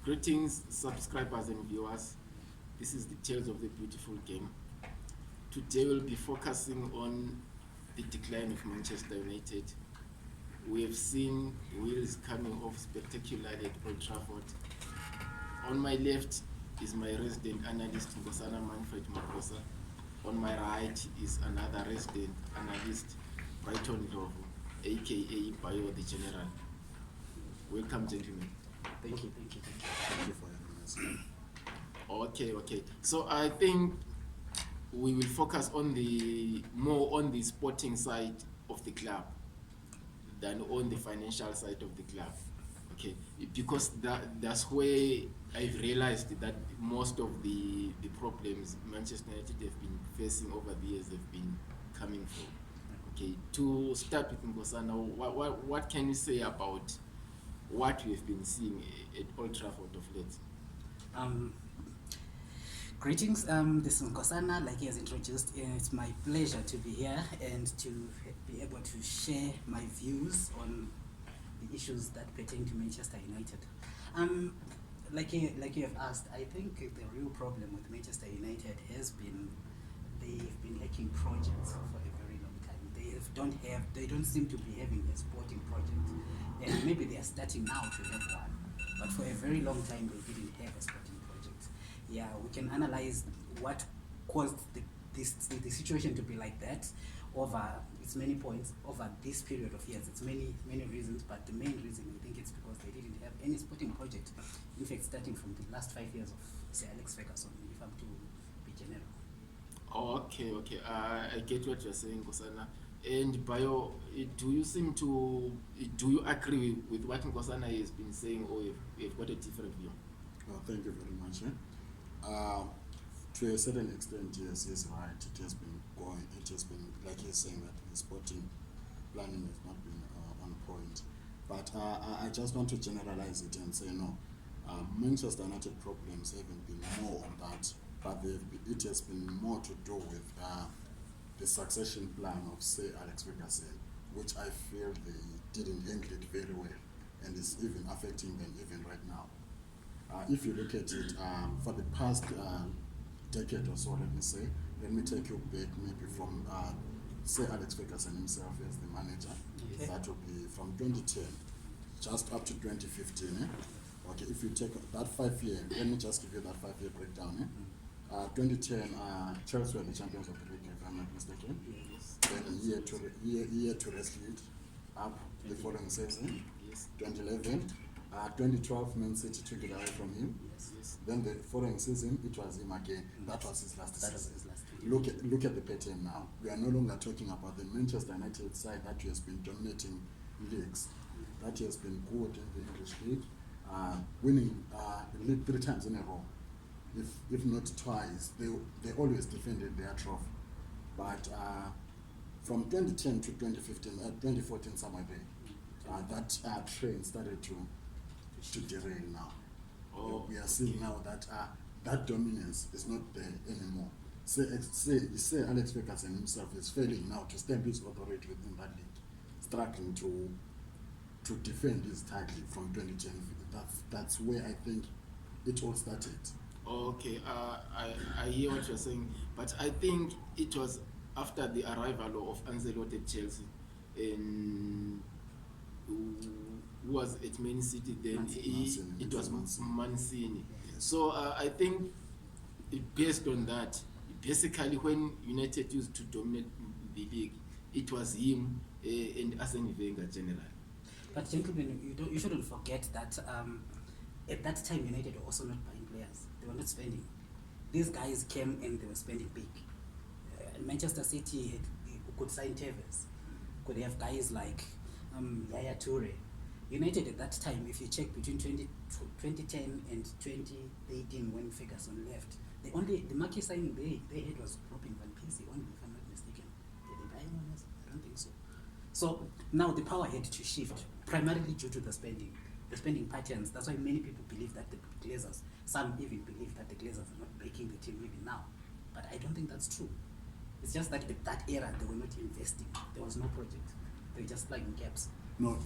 Greetings, subscribers and viewers. This is the Tales of the Beautiful Game. Today we'll be focusing on the decline of Manchester United. We have seen wheels coming off spectacularly at Old Trafford. On my left is my resident analyst, Nkosana Manfred Maphosa. On my right is another resident analyst, Brighton Ndlovu, aka Bhayo the General. Welcome, gentlemen. Thank you for having us. Okay. So I think we will focus on more on the sporting side of the club than on the financial side of the club. Okay, because that's where I've realized that most of the problems Manchester United have been facing over the years have been coming from. Okay, to start with Nkosana, what can you say about what we have been seeing at Old Trafford of late? Greetings, this is Nkosana, like he has introduced. It's my pleasure to be here and to be able to share my views on the issues that pertain to Manchester United. Like you have asked, I think the real problem with Manchester United has been they've been lacking projects for a very long time. They don't seem to be having a sporting project, and maybe they are starting now to have one. But for a very long time, they didn't have a sporting project. Yeah, we can analyze what caused the situation to be like that over its many points over this period of years. It's many reasons, but the main reason I think it's because they didn't have any sporting project. In fact, starting from the last 5 years of Sir Alex Ferguson, if I'm to be general. Okay. I get what you're saying, Nkosana. And Bhayo, do you agree with what Nkosana has been saying, or you've got a different view? Well, thank you very much. To a certain extent, yes, he's right. It has been like he's saying, that the sporting planning has not been on point. But I just want to generalize it and say no. Manchester United problems haven't been more on that, but it has been more to do with the succession plan of, say, Alex Ferguson, which I feel they didn't handle it very well, and is even affecting them even right now. If you look at it, for the past decade or so, let me take you back maybe from, say, Alex Ferguson himself as the manager. Okay. That would be from 2010 just up to 2015. Okay, if you take that 5 year, let me just give you that 5 year breakdown. 2010, Chelsea were the champions of the league, if I'm not mistaken. Yes. Then year to wrestle it up the following season. Yes. 2011, 2012, Man City took it away from him. Yes. Then the following season, it was him again. That was his last That was season. his last season. Look at the pattern now. We are no longer talking about the Manchester United side that has been dominating leagues, that has been good in the English league, winning the league 3 times in a row. If not twice, they always defended their trophy. But from 2010 to 2015, 2014, somewhere there, that train started to derail now. We are seeing now that that dominance is not there anymore. Say Alex Ferguson himself is failing now to stamp his authority within that league, struggling to defend his title from 2010. That's where I think it all started. Okay, I hear what you're saying, but I think it was after the arrival of Ancelotti at Chelsea, and who was at Man City then. Mancini. It was Mancini. Yes. So I think based on that, basically when United used to dominate the league, it was him and Arsene Wenger generally. But gentlemen, you shouldn't forget that at that time United were also not buying players. They were not spending. These guys came and they were spending big. Manchester City could sign Tevez, could have guys like Yaya Toure. United at that time, if you check between 2010 and 2018 when Ferguson left, the marquee signing they had was Robin Van Persie, only, if I'm not mistaken. Did they buy anyone else? I don't think so. So now the power had to shift, primarily due to the spending patterns. That's why many people believe that the Glazers, some even believe that the Glazers are not making the team even now. But I don't think that's true. It's just that at that era they were not investing. There was no project. They were just plugging gaps. No,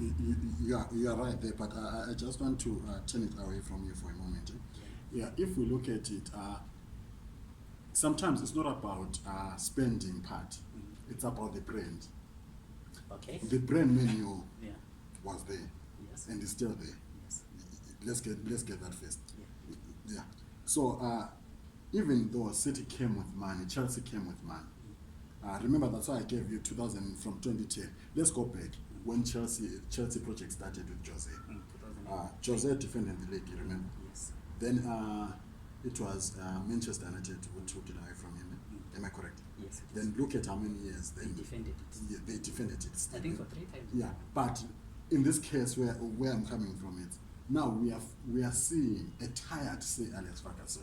you are right there, but I just want to turn it away from you for a moment. Yeah, if we look at it, sometimes it's not about spending part, it's about the brand. Okay. The brand menu Yeah. was there Yes. and is still there. Yes. Let's get that first. Yeah. Yeah. So even though City came with money, Chelsea came with money. Remember, that's why I gave you 2000 from 2010. Let's go back when Chelsea project started with Jose. 2008. Jose defended the league, you remember? Yes. Then it was Manchester United who took it away from him. Am I correct? Yes. Then look at how many years They then defended it. yeah, they defended it. I think for 3 times. Yeah, but in this case, where I'm coming from, it now we are seeing a tired Sir Alex Ferguson.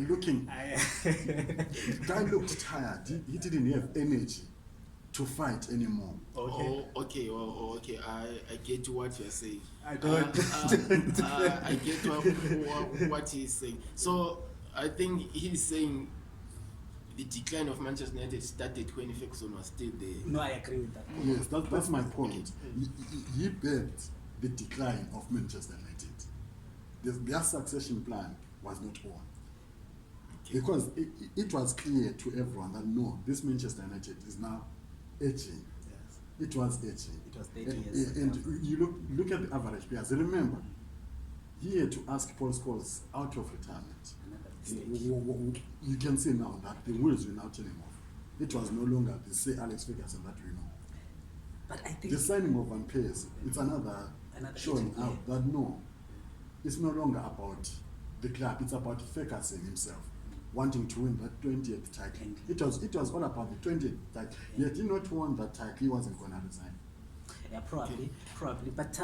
Looking, guy looked tired. He didn't have energy to fight anymore. Okay. Oh, okay. Okay. I get what you're saying. I don't. I get what he's saying. So I think he's saying the decline of Manchester United started when Ferguson was still there. No, I agree with that. Yes, that's my point. He backed the decline of Manchester United. Their succession plan was not on. Okay. Because it was clear to everyone that no, this Manchester United is now edging. Yes. It was edging. It was 30 years. And you look at the average players. Remember, he had to ask Paul Scholes out of retirement. Another mistake. You can see now that the wheels were now turning off. It was no longer the Sir Alex Ferguson that we know. But I think The signing of Van Persie, it's another showing agent, out that no, it's no longer about the club, it's about Ferguson himself wanting to win that 20th title. It was all about the 20th title. Yet he not won that title, he wasn't going to resign. Yeah, probably. But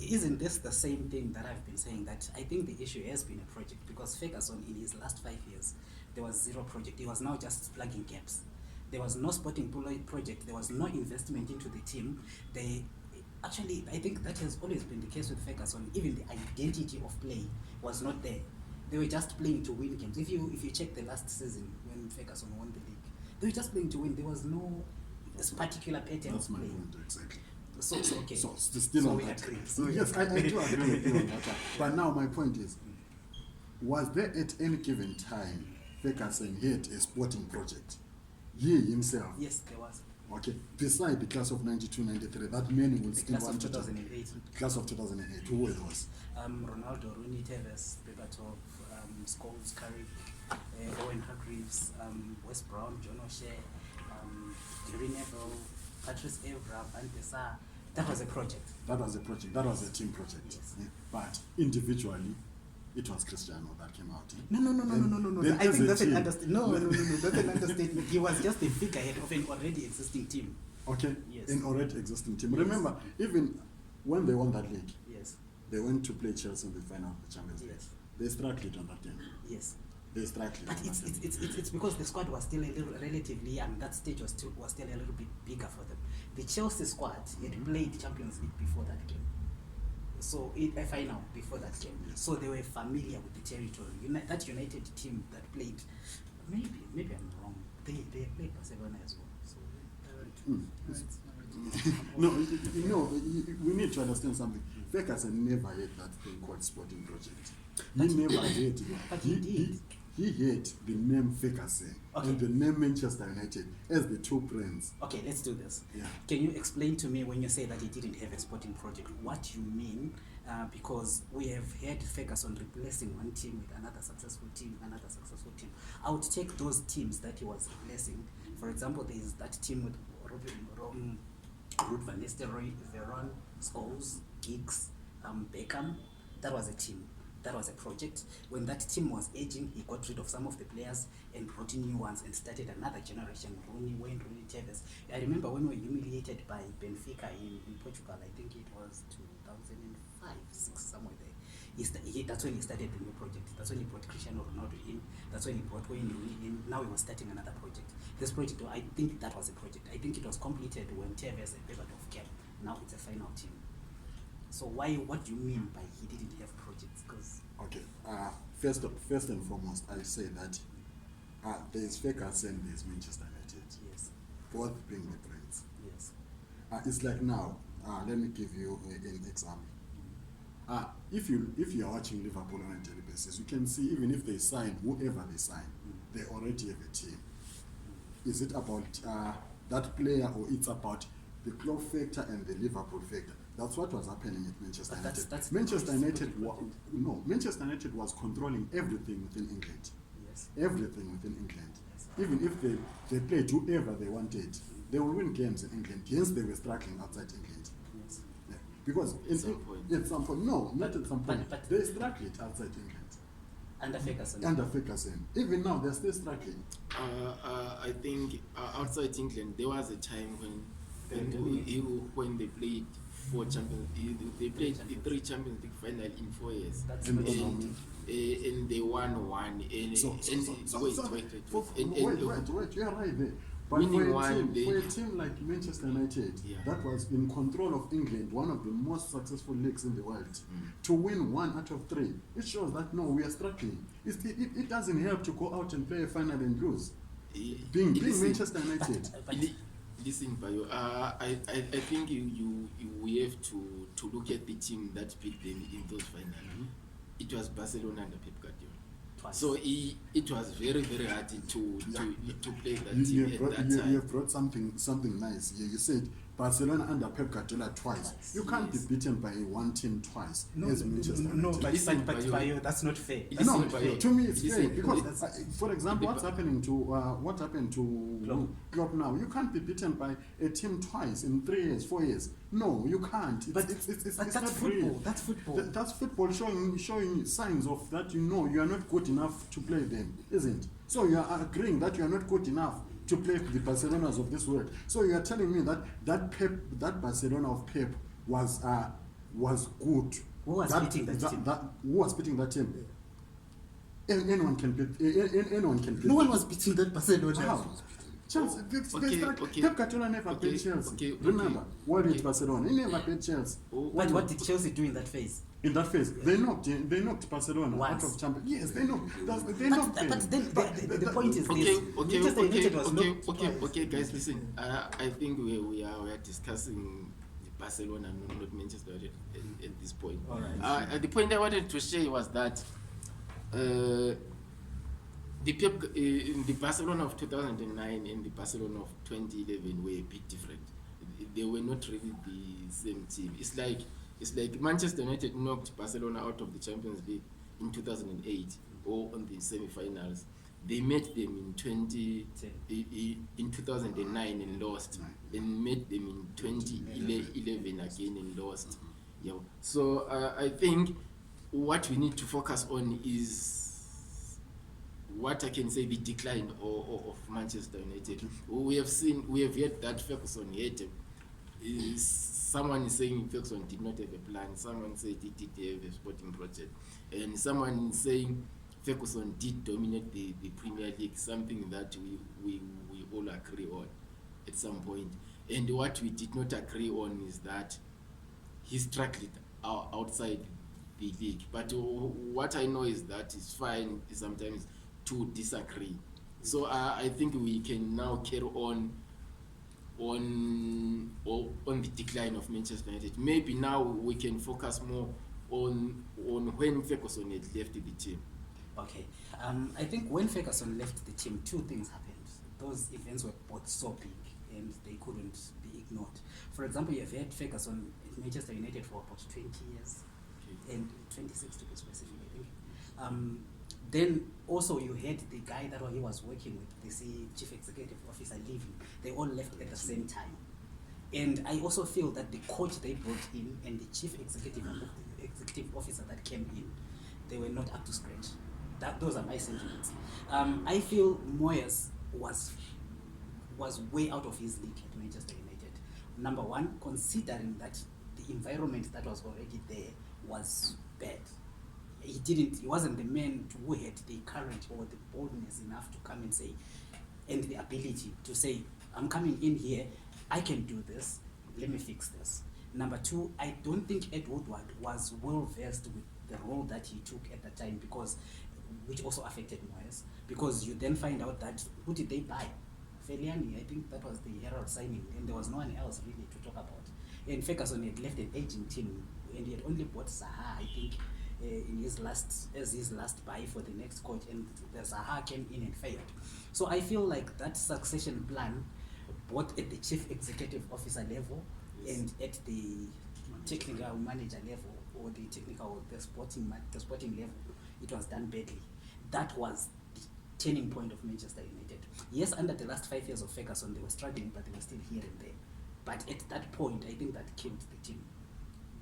isn't this the same thing that I've been saying? That I think the issue has been a project, because Ferguson, in his last 5 years, there was zero project. He was now just plugging gaps. There was no sporting project. There was no investment into the team. Actually, I think that has always been the case with Ferguson. Even the identity of play was not there. They were just playing to win games. If you check the last season when Ferguson won the league, they were just playing to win. There was no particular pattern That's of my play. point, exactly. So okay. So still So on we that. agree. So we Yes, I agree. do agree with you on that. But now my point is, was there at any given time Ferguson had a sporting project? He himself. Yes, there was. Okay. Beside the class of 92-93, that many will The still class of want to 2008. Class of 2008. Who were those? Ronaldo, Rooney, Tevez, Berbatov, Scholes, Carrick, Owen Hargreaves, Wes Brown, John O'Shea, Gary Neville, Patrice Evra, Van der Sar. That was a project. That was a project. That was a team project. Yes. Yeah. But individually, it was Cristiano that came out. No. Then I think as a that's an team- understatement. No, that's an understatement. He was just a figurehead of an already existing team. Okay. Yes. An already existing team. Yes. Remember, even when they won that league, Yes. they went to play Chelsea in the final of the Champions League. Yes. They struggled on that game. Yes. They struggled. But on that game. it's because the squad was still a little relatively young. That stage was still a little bit bigger for them. The Chelsea squad had played Champions League before that game. So a final before that game. Yes. So they were familiar with the territory. That United team that played, maybe I'm wrong. They played Barcelona as well. So No, we need to understand something. Ferguson never had that thing called sporting project. He never had it. But he did. He had the name Ferguson Okay. and the name Manchester United as the two brands. Okay, let's do this. Yeah. Can you explain to me, when you say that he didn't have a sporting project, what you mean? Because we have had Ferguson replacing one team with another successful team. I would take those teams that he was replacing. For example, there is that team with Ruud van Nistelrooy, Veron, Scholes, Giggs, Beckham. That was a team. That was a project. When that team was aging, he got rid of some of the players and brought in new ones and started another generation. Rooney, Tevez. I remember when we were humiliated by Benfica in Portugal. I think it was 2005, 6, somewhere there. That's when he started the new project. That's when he brought Cristiano Ronaldo in. That's when he brought Wayne Rooney in. Now he was starting another project. This project, I think that was a project. I think it was completed when Tevez and Berbatov came. Now it's a final team. So what do you mean by he didn't have projects? Because Okay. First and foremost, I say that there is Ferguson, there is Manchester United, yes, both being the brands. yes, It's like now. Let me give you an example. If you are watching Liverpool on a daily basis, you can see even if they sign whoever they sign, they already have a team. Is it about that player, or it's about the Klopp factor and the Liverpool factor? That's what was happening at Manchester But United. that's Manchester the United, important. Manchester United was controlling everything within England. Yes. Everything within England. Yes. Even if they played whoever they wanted, they will win games in England. Yes, they were struggling outside England. Yes. Yeah. Because at some point, no, not at some point. But They struggled outside England. under Ferguson. Under Ferguson. Even now, they're still struggling. I think outside England there was a time when they played four Champions. They played the 3 Champions League final in 4 years. That's And- not and- And they won one. And Wait, you're right there. But Winning for one, for a team like Manchester United, Yeah. that was in control of England, one of the most successful leagues in the world, to win 1 out of 3, it shows that no, we are struggling. It doesn't help to go out and play a final and lose. Being Manchester United. Listen, Bhayo, I think we have to look at the team that beat them in those finals. It was Barcelona under Pep Guardiola. Twice. So it was very, very hard to play that You team have at brought, that you time. have brought something nice here. You said Barcelona under Pep Guardiola twice. You can't Yes. be beaten by one team twice No, as Manchester no, United. but Listen, Bayo, that's not fair. Listen, No, Bhayo, to me it's listen, fair because, listen. for example, what happened to Klopp. Klopp now? You can't be beaten by a team twice in 3 years, 4 years. No, you can't. But it's that's not football. real. That's football. That's football showing signs of that you are not good enough to play them, isn't? So you are agreeing that you are not good enough to play the Barcelonas of this world. So you are telling me that Barcelona of Pep was good. Who was beating that team? Who was beating that team? Anyone can beat. Anyone can beat. No one was beating that Barcelona. How? Chelsea. Okay. Pep Guardiola never Okay, beat Chelsea. okay, Remember, what okay. did Barcelona? He never beat Chelsea. But what did Chelsea do in that phase? In that phase, they knocked Barcelona Once. out of Champions. Yes, they knocked. They But, knocked them. but then the point is Okay, this. Manchester United was knocked twice. okay, guys, listen. I think we are discussing Barcelona, not Manchester United at this point. All right. The point I wanted to share was that the Barcelona of 2009 and the Barcelona of 2011 were a bit different. They were not really the same team. It's like Manchester United knocked Barcelona out of the Champions League in 2008 or on the semi-finals. They met them in 2009 and lost, and met them in 2011 again and lost. Yeah. So I think what we need to focus on is what I can say the decline of Manchester United. We have heard that Ferguson had someone is saying Ferguson did not have a plan, someone said he did have a sporting project, and someone is saying Ferguson did dominate the Premier League, something that we all agree on at some point. And what we did not agree on is that he struggled outside the league. But what I know is that it's fine sometimes to disagree. So I think we can now carry on the decline of Manchester United. Maybe now we can focus more on when Ferguson had left the team. Okay. I think when Ferguson left the team, 2 things happened. Those events were both so big and they couldn't be ignored. For example, you have had Ferguson at Manchester United for about 20 years, Okay. and 26 to be specific, I think. Then also you had the guy that he was working with, the chief executive officer, leaving. They all left at the same time. And I also feel that the coach they brought in and the chief executive officer that came in, they were not up to scratch. Those are my sentiments. I feel Moyes was way out of his league at Manchester United. Number one, considering that the environment that was already there was bad. He wasn't the man who had the courage or the boldness enough to come and say, and the ability to say, I'm coming in here, I can do this, let me fix this. Number 2, I don't think Ed Woodward was well versed with the role that he took at the time, which also affected Moyes, because you then find out that who did they buy? Feliani, I think that was the Herald signing, and there was no one else really to talk about. And Ferguson had left an aging team, and he had only bought Zaha, I think, in his last buy for the next coach, and the Zaha came in and failed. So I feel like that succession plan, both at the chief executive officer level and at the technical manager level, or the sporting level, it was done badly. That was the turning point of Manchester United. Yes, under the last 5 years of Ferguson, they were struggling, but they were still here and there. But at that point, I think that killed the team.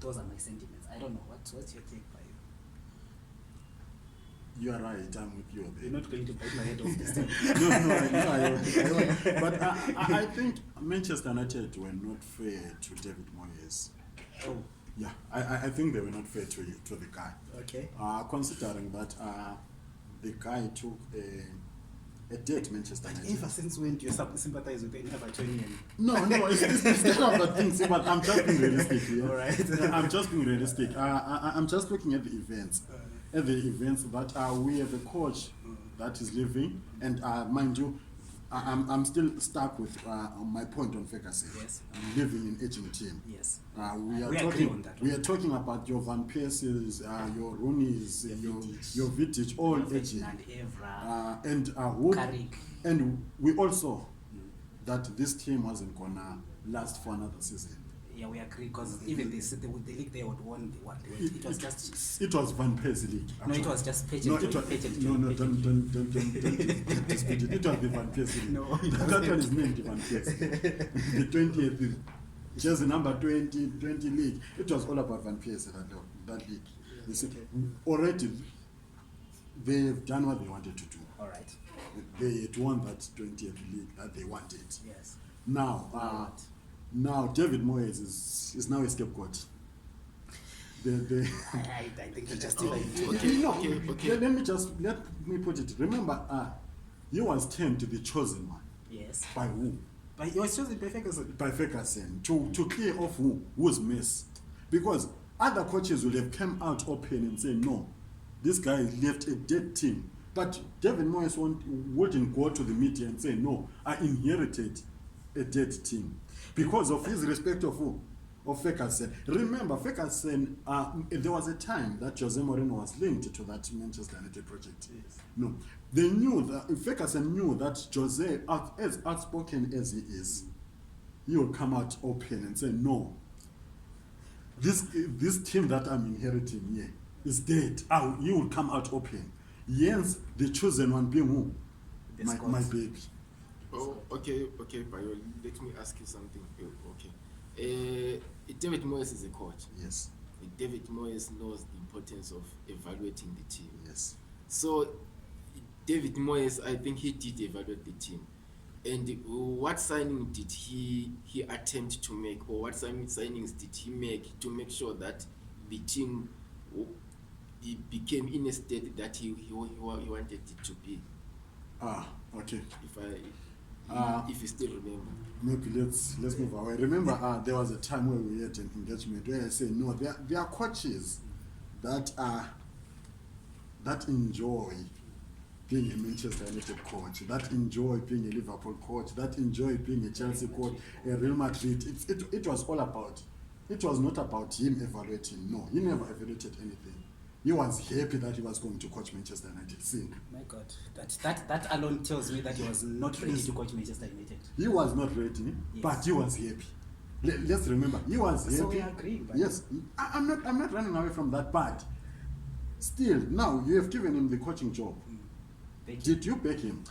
Those are my sentiments. I don't know. What's your take, Bhayo? You are right, I'm with you. You're not going to bite my head off this time. I won't. But I think Manchester United were not fair to David Moyes. Oh, Yeah, I think they were not fair to the guy. okay. Considering that the guy took a dead Manchester United. Ever since when do you sympathize with any Evertonian? No, it's not about things, but I'm just being realistic here. All right. I'm just being realistic. I'm just looking at the events. At the events that we have a coach that is leaving, and mind you, I'm still stuck with my point on Ferguson. Yes. I'm living in aging team. Yes. We agree talking. on that We one. are talking about your Van Persie's, your Rooney's, Vidic. your Vidic, all aging. Ferdinand Evra, And Carrick. and we also that this team wasn't gonna last for another season. Yeah, we agree, because even the league they would won the what? It was just It was Van Persie league. no, it actually. was just No, pageant. it was, pageant, no, pageant. don't dispute it. It was the Van Persie league. No, it That one is named Van Persie. The 20th, just the number 20 league. It was all about Van Persie, that league. You see, already they've done what they wanted to do. All right. They had won that 20th league that they wanted. Yes. Now, now David Moyes is now a scapegoat. I think he just Oh, like okay. Let me put it. Remember, he was termed the chosen one. yes. By who? But he was chosen by Ferguson. By Ferguson to clear off who's mess, because other coaches will have come out open and say no, this guy left a dead team. But David Moyes wouldn't go to the media and say no, I inherited a dead team because of his respect of who? Of Ferguson. Remember, Ferguson, there was a time that Jose Mourinho was linked to that Manchester United project. Yes. No, they knew that Ferguson knew that Jose, as outspoken as he is, he will come out open and say, no, this team that I'm inheriting here is dead. He will come out open. Yes, the chosen one being who? The My Scots. baby. Oh, okay, Bhayo, let me ask you something. Okay. David Moyes is a coach. Yes, David Moyes knows the importance of evaluating the team. yes. So, David Moyes, I think he did evaluate the team. And what signing did he attempt to make, or what signings did he make to make sure that the team became in a state that he wanted it to be? Okay. If you still remember. Maybe let's move away. Remember, there was a time where we had an engagement where I said, no, there are coaches that enjoy being a Manchester United coach, that enjoy being a Liverpool coach, that enjoy being a Chelsea coach, a Real Madrid. It was all about. It was not about him evaluating. No, he never evaluated anything. He was happy that he was going to coach Manchester United. See, My God, that alone tells me that he was not ready to coach Manchester United. he was not ready, Yes. but he was happy. Let's remember, he was happy. So we agree. But Yes, I'm not running away from that part. Still, now you have given him the coaching job. Thank you. Did you back him?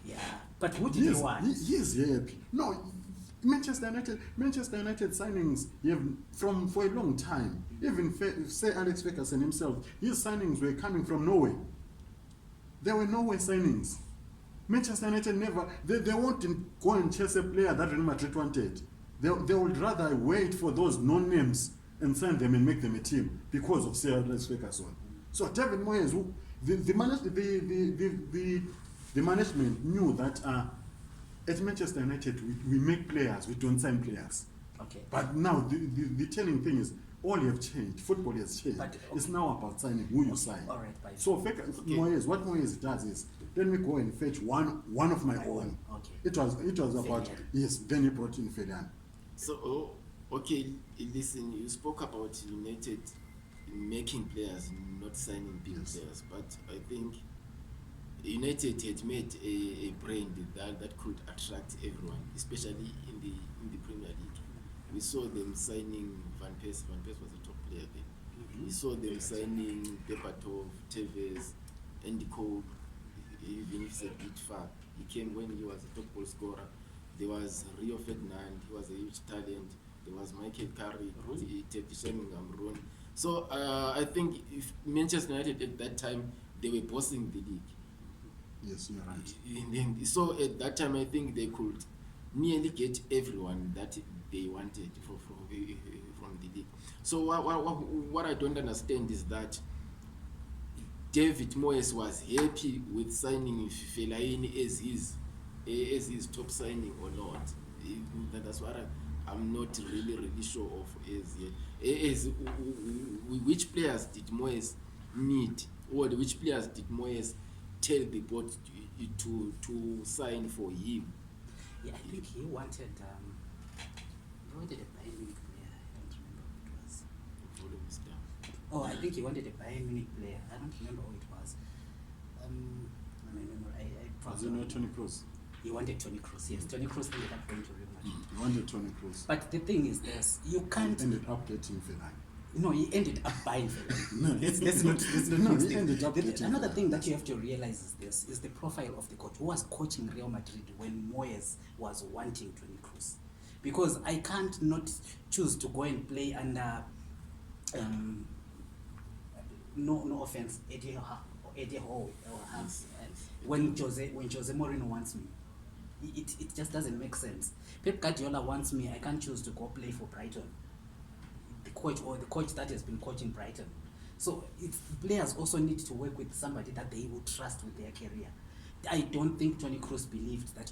Yeah, but who did he want? He is happy. No, Manchester United signings for a long time. Even say Alex Ferguson himself, his signings were coming from Norway. There were Norway signings. Manchester United never. They won't go and chase a player that Real Madrid wanted. They would rather wait for those known names and sign them and make them a team because of Sir Alex Ferguson. So David Moyes, the management knew that at Manchester United we make players, we don't sign players. Okay. But now the telling thing is all have changed. Football has changed. But, It's now about signing who you sign. All right, bye. So Moyes, what Moyes does is, let me go and fetch one of my own. Okay. It was about, Felian. yes, then he brought in Felian. So, okay, listen, you spoke about United making players, not signing big players, but I think United had made a brand that could attract everyone, especially in the Premier League. We saw them signing Van Persie. Van Persie was a top player then. We saw them signing Berbatov, Tevez, Andy Cole, even if it's a bit far. He came when he was a top goal scorer. There was Rio Ferdinand, he was a huge talent. There was Michael Carrick, Rooney. So I think if Manchester United at that time, they were bossing the league. Yes, you're right. So at that time, I think they could nearly get everyone that they wanted from the league. So what I don't understand is that David Moyes was happy with signing Fellaini as his top signing or not. That's what I'm not really sure of as yet. Which players did Moyes need, or which players did Moyes tell the board to sign for him? Yeah, I think he wanted a Bayern Munich player. I don't remember who it was. Volume is down. Oh, I think he wanted a Bayern Munich player. I don't remember who it was. I remember. Was it not Toni Kroos? He wanted Toni Kroos. Yes, Toni Kroos ended up going to Real Madrid. He wanted Toni Kroos. But the thing is this: you can't. He ended up getting Fellaini. No, he ended up buying Fellaini. No, let's not no, mix he things. ended up getting Another Fellaini. thing that you have to realize is this: is the profile of the coach who was coaching Real Madrid when Moyes was wanting Toni Kroos. Because I can't not choose to go and play under no offense, Eddie Howe or Hans. When Jose Mourinho wants me, it just doesn't make sense. Pep Guardiola wants me, I can't choose to go play for Brighton. The coach that has been coaching Brighton. So players also need to work with somebody that they would trust with their career. I don't think Toni Kroos believed that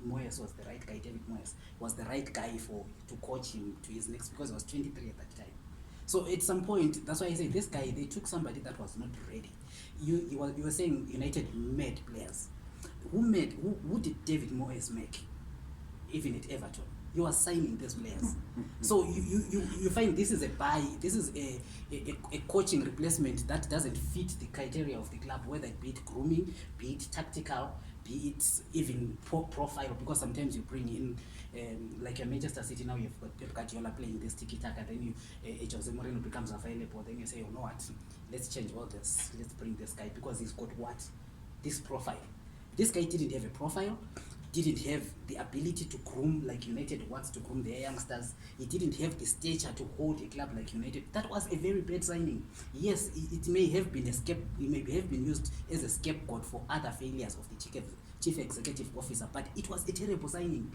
Moyes was the right guy. David Moyes was the right guy to coach him to his next, because he was 23 at that time. So at some point, that's why I say this guy, they took somebody that was not ready. You were saying United made players. Who did David Moyes make? Even at Everton, he was signing these players. So you find this is a coaching replacement that doesn't fit the criteria of the club, whether it be it grooming, be it tactical, be it even profile, because sometimes you bring in like a Manchester City now, you've got Pep Guardiola playing this tiki-taka, then Jose Mourinho becomes available, then you say, you know what, let's change all this, let's bring this guy because he's got what? This profile. This guy didn't have a profile, didn't have the ability to groom like United wants to groom their youngsters. He didn't have the stature to hold a club like United. That was a very bad signing. Yes, it may have been it may have been used as a scapegoat for other failures of the chief executive officer, but it was a terrible signing.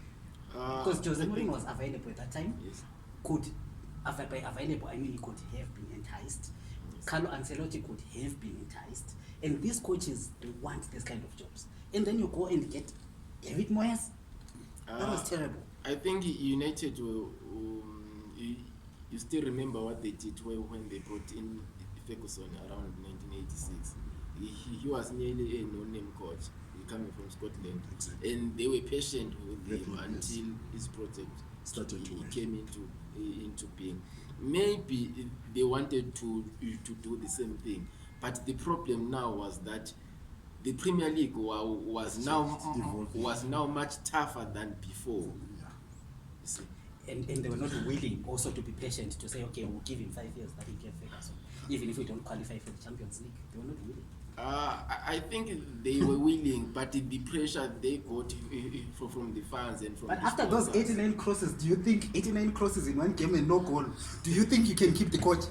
Because Jose Mourinho was available at that time. Yes. By available, I mean he could have been enticed. Yes. Carlo Ancelotti could have been enticed. And these coaches, they want this kind of jobs. And then you go and get David Moyes. That was terrible. I think United will. You still remember what they did when they brought in Ferguson around 1986. He was nearly a no-name coach, coming from Scotland, and they were patient with him until his project came into being. Maybe they wanted to do the same thing, but the problem now was that the Premier League was now much tougher than before. Yeah. You see? And they were not willing also to be patient to say, okay, we'll give him 5 years that he gave Ferguson. Even if we don't qualify for the Champions League, they were not willing. I think they were willing, but the pressure they got from the fans and from. But the after those sponsors. 89 crosses, do you think 89 crosses in one game and no goal? Do you think you can keep the coach?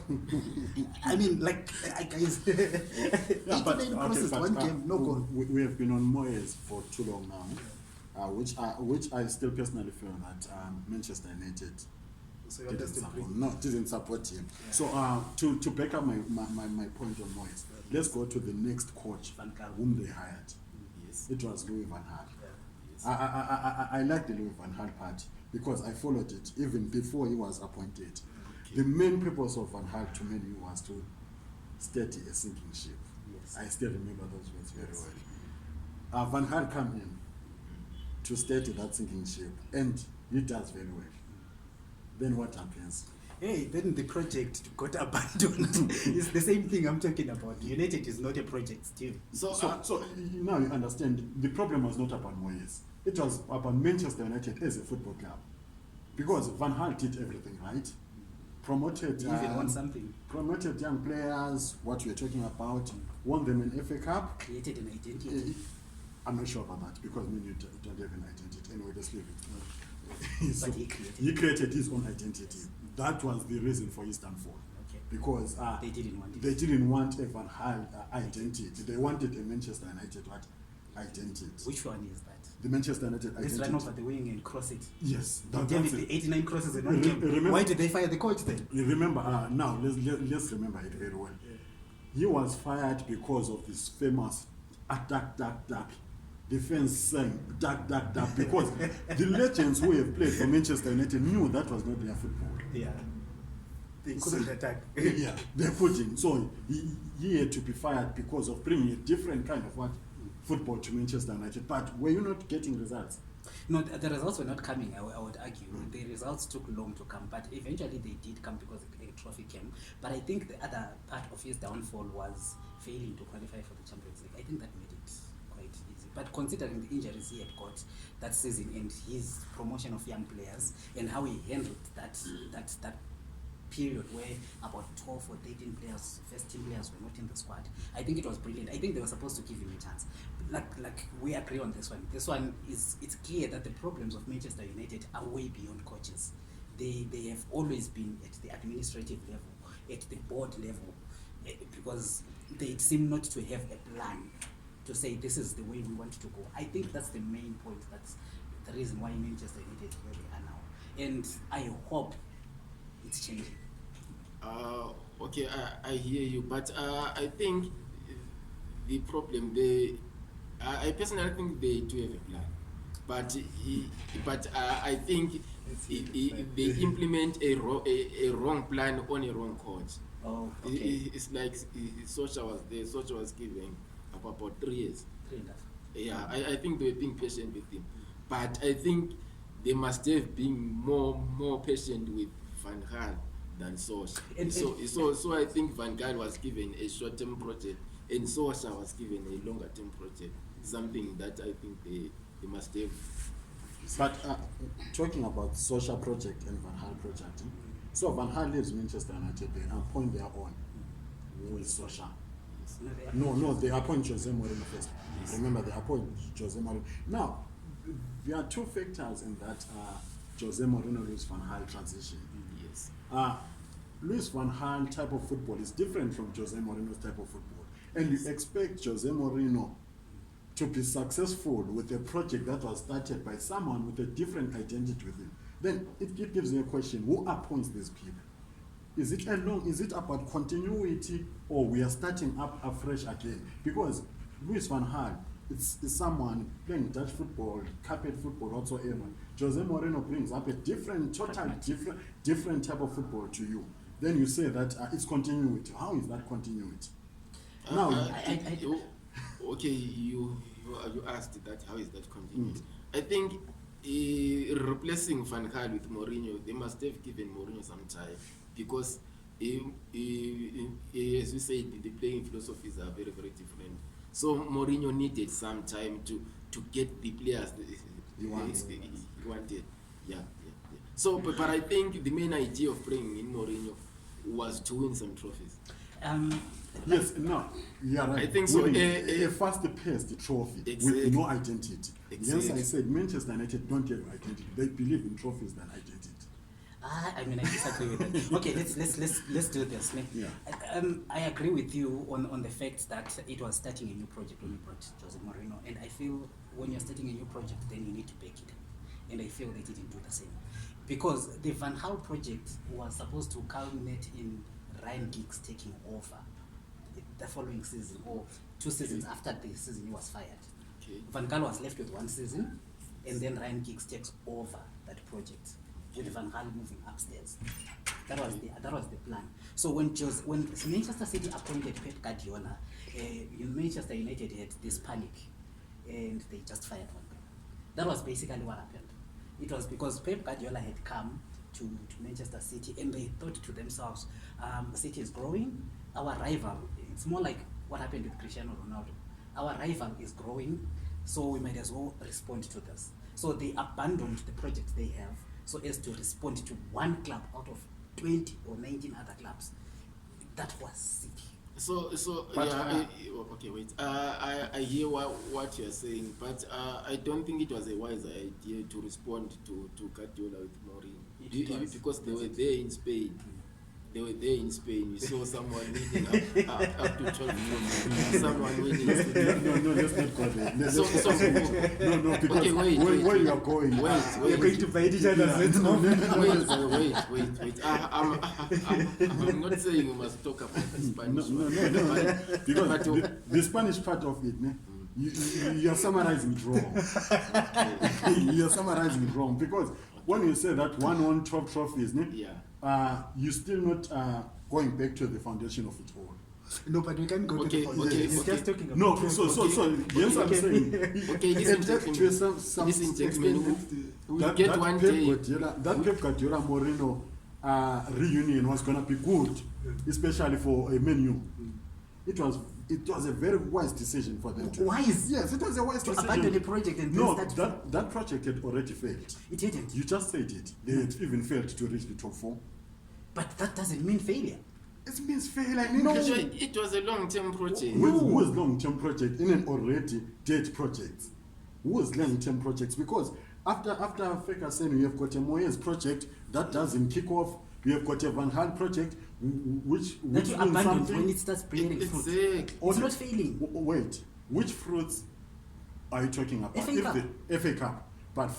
I mean, like, guys, 89 crosses, one game, no goal. We have been on Moyes for too long now, which I still personally feel that Manchester United So you didn't support him. Yeah. So to back up my point on Moyes, let's go to the next coach Van Gaal. whom they hired. Yes. It was Louis van Gaal. Yeah. Yes. I like the Louis van Gaal part because I followed it even before he was appointed. Okay. The main purpose of Van Gaal to me was to steady a sinking ship. Yes. I still remember those words very well. Van Gaal come in to steady that sinking ship, and he does very well. Then what happens? Hey, then the project got abandoned. It's the same thing I'm talking about. United is not a project still. So now you understand, the problem was not about Moyes. It was about Manchester United as a football club. Because Van Gaal did everything right. Promoted, You even want something. promoted young players, what we are talking about, won them an FA Cup. Created an identity. I'm not sure about that because you don't have an identity. Anyway, just leave it. So But he created. he created his own identity. That was the reason for his downfall. Okay. Because They didn't want it. they didn't want a Van Gaal identity. They wanted a Manchester United what identity. Which one is that? The Manchester United Let's identity. run over the wing and cross it. Yes, They that's gave it it. the 89 crosses in one Re- game. remember- Why did they fire the coach then? You remember, now let's remember it very well. He was fired because of this famous attack, duck, duck. The fans sang duck, duck, duck because the legends who have played for Manchester United knew that was not their football. Yeah. They couldn't attack. Yeah, they're putting. So he had to be fired because of bringing a different kind of what football to Manchester United. But were you not getting results? No, the results were not coming, I would argue. The results took long to come, but eventually they did come because a trophy came. But I think the other part of his downfall was failing to qualify for the Champions League. I think that made it quite easy. But considering the injuries he had got that season and his promotion of young players and how he handled that period where about 12 or 13 players, first team players were not in the squad, I think it was brilliant. I think they were supposed to give him a chance. Like we agree on this one. This one is, it's clear that the problems of Manchester United are way beyond coaches. They have always been at the administrative level, at the board level, because they seem not to have a plan to say this is the way we want to go. I think that's the main point. That's the reason why Manchester United is where they are now. And I hope it's changing. Okay, I hear you, but I think the problem I personally think they do have a plan, but I think they implement a wrong plan on a wrong coach. Oh, okay. It's like Socha was there. Socha was given about 3 years. 3.5. Yeah, I think they were being patient with him, but I think they must have been more patient with Van Gaal than Socha. So I think Van Gaal was given a short-term project, and Socha was given a longer-term project. Something that I think they must have. But talking about social project and Van Gaal project, so Van Gaal leaves Manchester United, they appoint their own. Who is Socha? No, they appoint Jose Mourinho first. Yes. Remember, they appoint Jose Mourinho. Now, there are two factors in that Jose Mourinho Luis Van Gaal transition. Yes. Luis Van Gaal type of football is different from Jose Mourinho's type of football. And you expect Jose Mourinho to be successful with a project that was started by someone with a different identity with him. Then it gives you a question, who appoints these people? Is it about continuity, or we are starting up afresh again? Because Luis Van Gaal is someone playing Dutch football, carpet football whatsoever. Jose Mourinho brings up a different type of football to you. Then you say that it's continuity. How is that continuity? Now, Okay, you asked that. How is that continuity? I think replacing Van Gaal with Mourinho, they must have given Mourinho some time because, as you said, the playing philosophies are very, very different. So Mourinho needed some time to get the players he wanted. Yeah. So, but I think the main idea of bringing in Mourinho was to win some trophies. yes, no, yeah, right. I think so. A fast-paced trophy with no identity. Exactly. Yes, I said Manchester United don't have identity. They believe in trophies than identity. I mean, I disagree with that. Okay, let's do this. Yeah. I agree with you on the fact that it was starting a new project when you brought Jose Mourinho, and I feel when you're starting a new project, then you need to back it. And I feel they didn't do the same, because the Van Gaal project was supposed to culminate in Ryan Giggs taking over the following season, or 2 seasons after the season he was fired. Okay. Van Gaal was left with 1 season, and then Ryan Giggs takes over that project with Van Gaal moving upstairs. That was the plan. So when Manchester City appointed Pep Guardiola, Manchester United had this panic, and they just fired one guy. That was basically what happened. It was because Pep Guardiola had come to Manchester City, and they thought to themselves, City is growing, our rival, it's more like what happened with Cristiano Ronaldo. Our rival is growing, so we might as well respond to this. So they abandoned the project they have so as to respond to one club out of 20 or 19 other clubs. That was City. So But, okay, wait. I hear what you're saying, but I don't think it was a wise idea to respond to Guardiola with Mourinho, because they were there in Spain. They were there in Spain. You saw someone winning up to 12 someone winning. No, let's not go there. No, because okay, wait, where you are going. We're going to fight each other. Wait. I'm not saying we must talk about the Spanish. No. Because the Spanish part of it, you are summarizing it wrong. You are summarizing it wrong because when you say that 1 12 trophies, you're still not going back to the foundation of it all. No, but we can't go to the foundation. He's just talking about No, so yes, I'm saying. Okay, listen, gentlemen, we'll get one day. That Pep Guardiola Mourinho reunion was gonna be good, especially for a menu. It was a very wise decision for them. Wise? Yes, it was a wise decision. Abandon the project and no, start. that project had already failed. It didn't. You just said it. They had even failed to reach the top 4. But that doesn't mean failure. It means failure. No, it was a long-term project. Who is long-term project in an already dead project? Who is long-term projects? Because after Ferguson, you have got a Moyes project that doesn't kick off. You have got a Van Gaal project, which that you means abandon something. when it starts bearing fruit. It's not failing. Wait, which fruits are you talking about? FA Cup. The FA Cup, but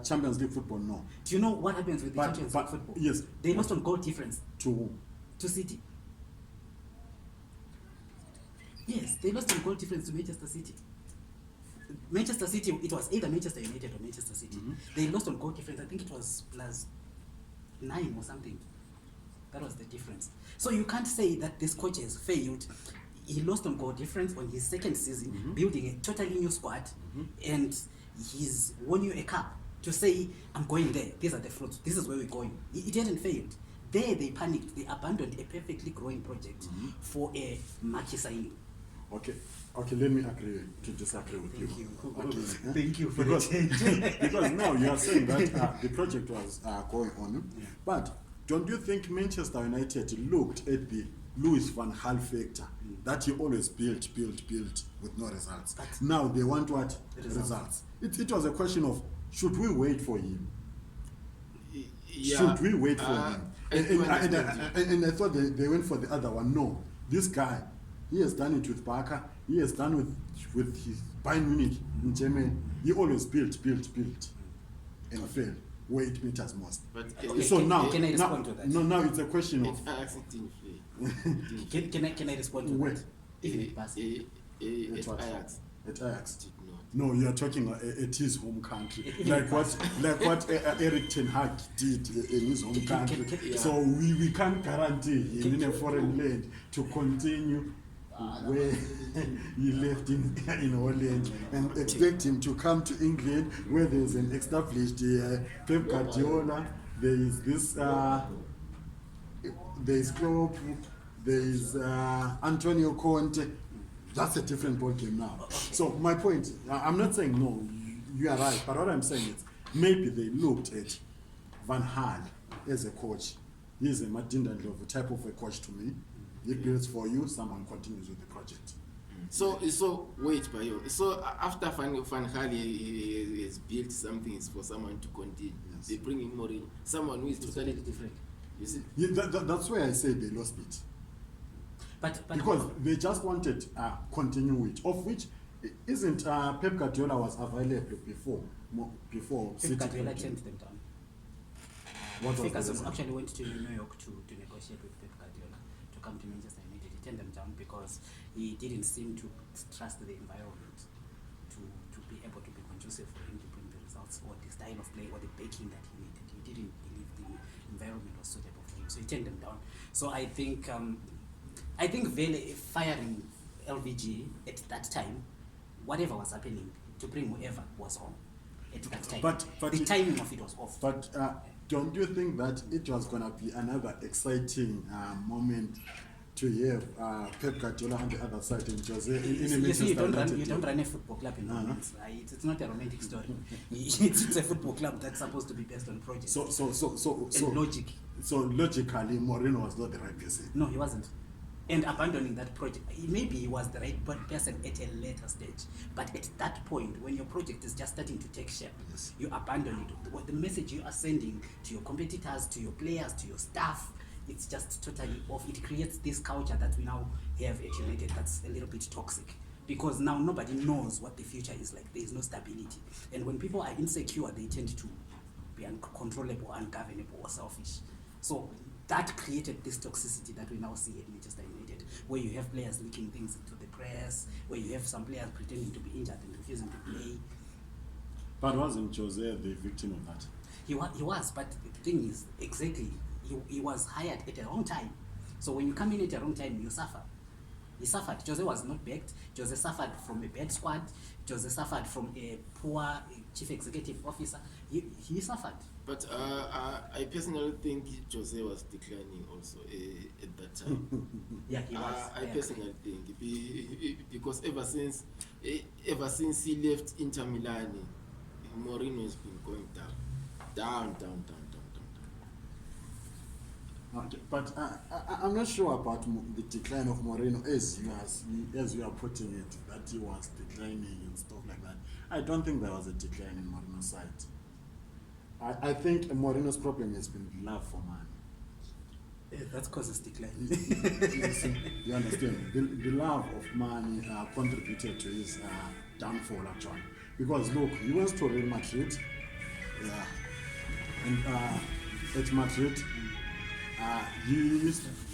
Champions League football, no. Do you know what happens with the Champions League football? Yes. They lost on goal difference. To who? To City. Yes, they lost on goal difference to Manchester City. Manchester City, it was either Manchester United or Manchester City. Mm-hmm. They lost on goal difference. I think it was +9 or something. That was the difference. So you can't say that this coach has failed. He lost on goal difference on his second season, building a totally new squad, and he's won you a cup to say, I'm going there. These are the fruits. This is where we're going. It hadn't failed. There they panicked. They abandoned a perfectly growing project for a marquee signing. Okay, let me agree to disagree with you. Okay. Thank you for because, the change. because now you are saying that the project was going on, but don't you think Manchester United looked at the Louis van Gaal factor that he always built with no results? But now they want what? Results. It was a question of, should we wait for him? Yeah. Should we wait for him? And I thought they went for the other one. No, this guy, he has done it with Barca. He has done with his Bayern Munich in Germany. He always built and failed where it matters most. But so now, can I respond to that? Now it's a question of. Can I respond to that? At Ajax. Did not. No, you are talking at his home country, like what Eric Ten Hag did in his home country. So we can't guarantee him in a foreign land to continue where he left in Holland and expect him to come to England where there's an established Pep Guardiola. There is this. There is Klopp. There is Antonio Conte. That's a different ball game now. Okay. So my point, I'm not saying no, you are right, but what I'm saying is maybe they looked at Van Gaal as a coach. He's a Ndlovu type of a coach to me. He builds for you, someone continues with the project. So wait, Bhayo. So after Van Gaal he has built something is for someone to continue. Yes. They bring in Mourinho, someone who is totally different. You see? Yeah, that's why I say they lost it. But because they just wanted continuity, of which isn't Pep Guardiola was available before Pep Guardiola turned them down. What Ferguson actually went to New York to negotiate with Pep Guardiola to come to Manchester United. He turned them down because he didn't seem to trust the environment to be able to be conducive for him to bring the results. results or the style of play or the backing that he needed. He didn't believe the environment was suitable for him, so he turned them down. So I think Vele firing LVG at that time, whatever was happening, to bring whoever was on at that time. But the timing of it was off. But don't you think that it was going to be another exciting moment to have Pep Guardiola on the other side and Jose in a you see, Manchester you don't United run a football club in romance. It's not a romantic story. It's a football club that's supposed to be based on projects. So and logic. So logically, Mourinho was not the right person. No, he wasn't. And abandoning that project, maybe he was the right person at a later stage. But at that point, when your project is just starting to take shape, Yes. you abandon it. What the message you are sending to your competitors, to your players, to your staff, it's just totally off. It creates this culture that we now have at United that's a little bit toxic. Because now nobody knows what the future is like. There is no stability. And when people are insecure, they tend to be uncontrollable, ungovernable, or selfish. So that created this toxicity that we now see at Manchester United, where you have players leaking things into the press, where you have some players pretending to be injured and refusing to play. But wasn't Jose the victim of that? He was, but the thing is, exactly, he was hired at the wrong time. So when you come in at the wrong time, you suffer. He suffered. Jose was not backed. Jose suffered from a bad squad. Jose suffered from a poor chief executive officer. He suffered. But I personally think Jose was declining also at that time. Yeah, he was. I personally think because ever since he left Inter Milan, Mourinho has been going down. Okay, but I'm not sure about the decline of Mourinho as you are putting it, that he was declining and stuff like that. I don't think there was a decline in Mourinho's side. I think Mourinho's problem has been love for money. That causes decline. You understand? The love of money contributed to his downfall actually. Because look, he went to Real Madrid, and at Madrid, he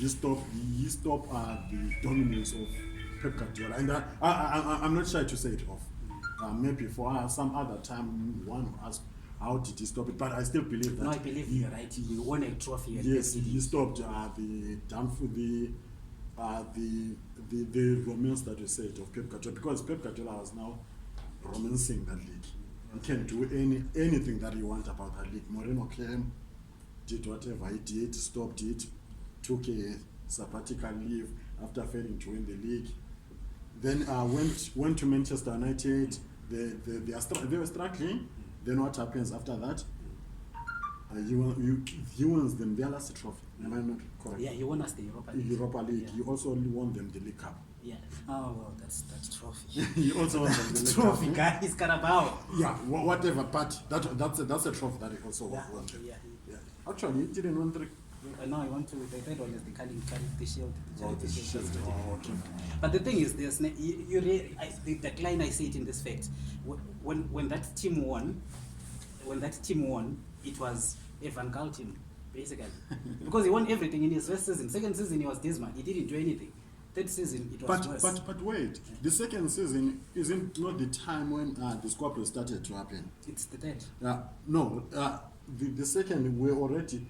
stopped the dominance of Pep Guardiola, and I'm not shy to say it off. Maybe for some other time, one will ask, how did he stop it? But I still believe that. No, I believe you're right. He won a trophy. Yes, he stopped the downfall, the romance that you said of Pep Guardiola, because Pep Guardiola was now romancing that league. He can do anything that he wants about that league. Mourinho came, did whatever he did, stopped it, took a sabbatical leave after failing to win the league. Then went to Manchester United. They were struggling. Then what happens after that? He wins them their last trophy. Am I not correct? Yeah, he won us the Europa League. Europa League. Yeah. He also won them the League Cup. Yeah. Oh well, that's trophy. He also won them the League Trophy, Cup. guys, Carabao. Yeah, whatever. But that's a trophy that he also won. Yeah. Actually, he didn't win three. No, I want to. The third one is the the shield. The shield. Oh, okay. But the thing is, there's the decline. I see it in this fact. When that team won, it was a Van Gaal team, basically, because he won everything in his first season. Second season he was dismal. He didn't do anything. Third season it was worse. But wait, the second season isn't not the time when the squabble started to happen. It's the third. No, the second we're already.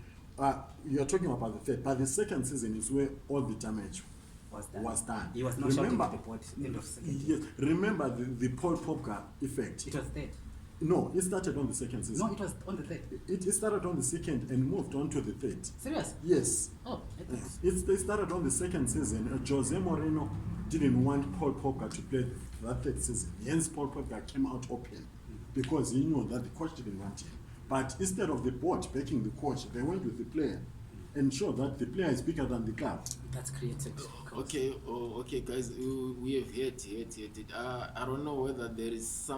You're talking about the third, but the second season is where all the damage was done. He was not shouting to the board end of second. Yes, remember the Paul Pogba effect. It was third. No, it started on the second season. No, it was on the third. It started on the second and moved on to the third. Serious? Yes. Oh, I think. It started on the second season. Jose Mourinho didn't want Paul Pogba to play that third season. Hence, Paul Pogba came out open because he knew that the coach didn't want him. But instead of the board backing the coach, they went with the player and showed that the player is bigger than the club. That's created. Okay, guys. We have heard it. I don't know whether there is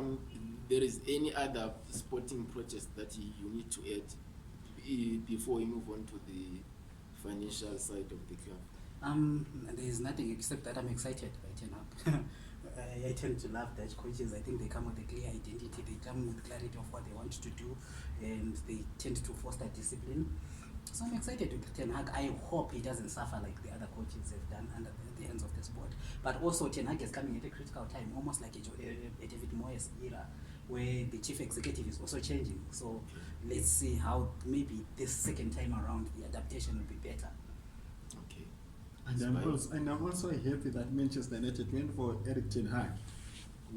any other sporting project that you need to add before we move on to the financial side of the club. There is nothing except that I'm excited by Ten Hag. I tend to love Dutch coaches. I think they come with a clear identity. They come with clarity of what they want to do, and they tend to foster discipline. So I'm excited with Ten Hag. I hope he doesn't suffer like the other coaches have done under the hands of this board. But also Ten Hag is coming at a critical time, almost like a David Moyes era, where the chief executive is also changing. So let's see how maybe this second time around the adaptation will be better. Okay. And I'm also happy that Manchester United went for Eric Ten Hag.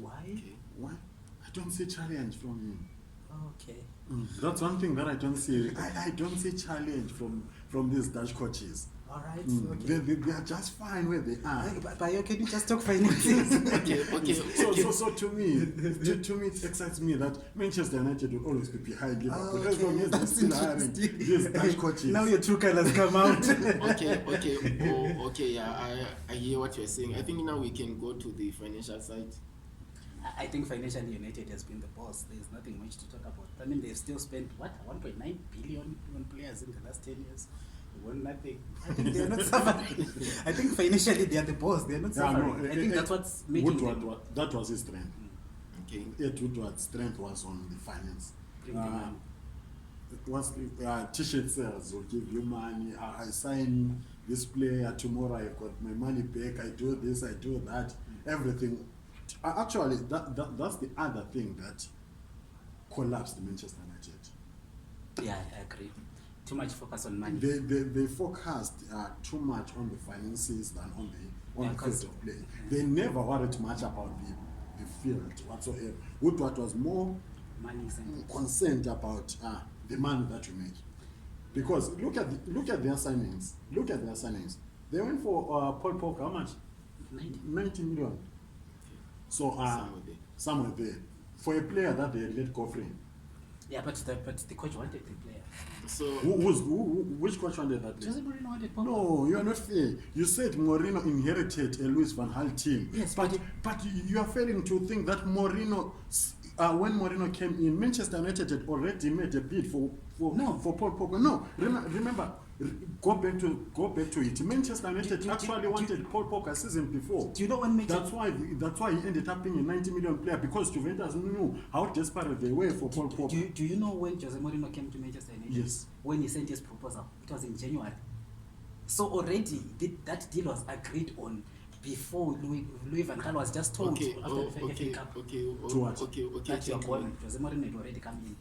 Why? Okay. Why? I don't see challenge from him. Okay. That's one thing that I don't see. I don't see challenge from these Dutch coaches. All right. Okay. They are just fine where they are. Bhayo, can you just talk finances? Okay. So to me, it excites me that Manchester United will always be behind Liverpool. As long as they're still hiring these Dutch coaches. Now your true colors come out. Okay. Yeah, I hear what you're saying. I think now we can go to the financial side. I think financially United has been the boss. There's nothing much to talk about. I mean, they've still spent, 1.9 billion on players in the last 10 years. Won nothing. I think they're not suffering. I think financially they are the boss. They're not suffering. I think that's what's making them. That was his strength. Okay. Ed Woodward's strength was on the finance. Bring the money. Once t-shirt sales will give you money. I sign this player tomorrow. I've got my money back. I do this. I do that. Everything. Actually, that's the other thing that collapsed Manchester United. Yeah, I agree. Too much focus on money. They focused too much on the finances than on the field of play. They never worried much about the field whatsoever. Woodward was more concerned about the money that you make. Because look at their signings. Look at their signings. They went for Paul Pogba, how much? 90 million. So somewhere there. For a player that they let go free. Yeah, but the coach wanted the player. So which coach wanted that player? Jose Mourinho wanted Pogba. No, you are not fair. You said Mourinho inherited a Louis van Gaal team. Yes, but you are failing to think that Mourinho, when Mourinho came in, Manchester United had already made a bid for Paul Pogba. No, remember. Go back to it. Manchester United actually wanted Paul Pogba season before. Do you know when that's why he ended up being a 90 million player, because Juventus knew how desperate they were for Paul Pogba. Do you know when Jose Mourinho came to Manchester United? Yes. When he sent his proposal, it was in January. So already that deal was agreed on before Louis van Gaal was just told after the FA Cup. Okay. That you are going. Jose Mourinho had already come in.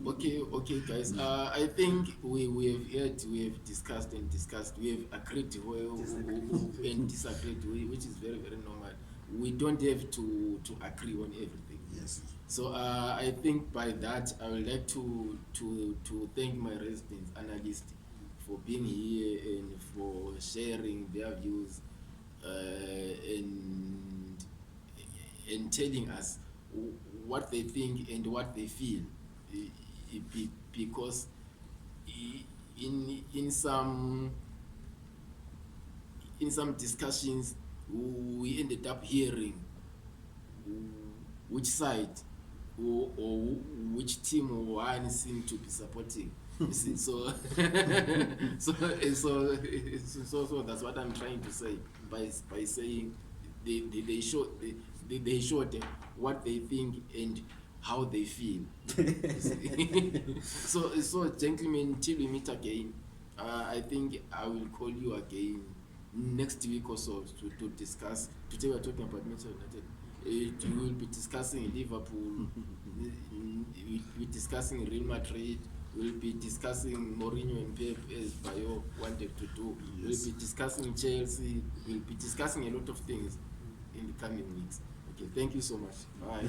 Okay, guys. I think we have discussed, we have agreed and disagreed, which is very, very normal. We don't have to agree on everything. Yes. So I think by that I would like to thank my resident analysts for being here and for sharing their views and telling us what they think and what they feel, because in some discussions we ended up hearing which side or which team one seemed to be supporting. You see, so that's what I'm trying to say by saying they showed what they think and how they feel. so gentlemen, till we meet again, I think I will call you again next week or so to discuss. Today we're talking about Manchester United. We will be discussing Liverpool. We'll be discussing Real Madrid. We'll be discussing Mourinho and Pep as Bhayo wanted to do. Yes. We'll be discussing Chelsea. We'll be discussing a lot of things in the coming weeks. Okay, thank you so much. Bye.